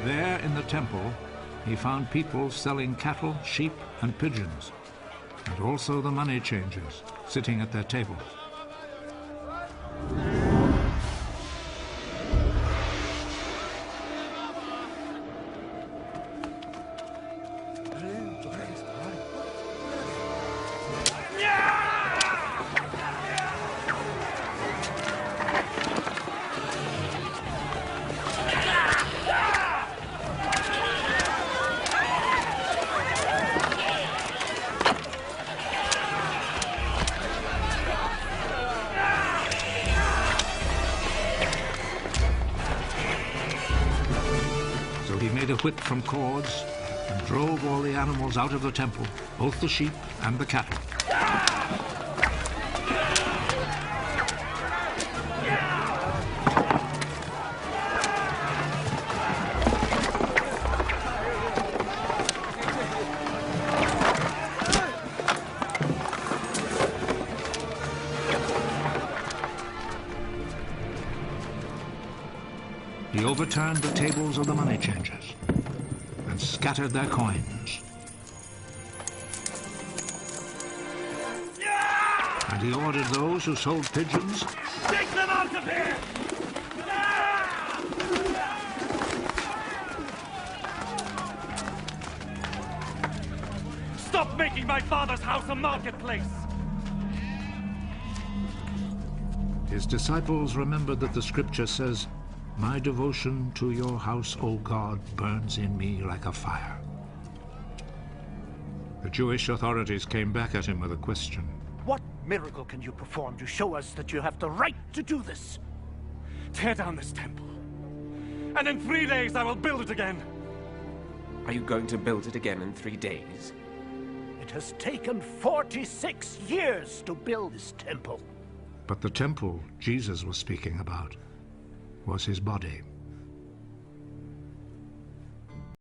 There in the temple, he found people selling cattle, sheep, and pigeons, and also the money changers sitting at their tables. He made a whip from cords and drove all the animals out of the temple, both the sheep and the cattle. He overturned the tables of the money changers and scattered their coins. And he ordered those who sold pigeons, take them out of here! Stop making my father's house a marketplace! His disciples remembered that the scripture says, "My devotion to your house, O God, burns in me like a fire." The Jewish authorities came back at him with a question. What miracle can you perform to show us that you have the right to do this? Tear down this temple, and in 3 days I will build it again. Are you going to build it again in 3 days? It has taken 46 years to build this temple. But the temple Jesus was speaking about was his body.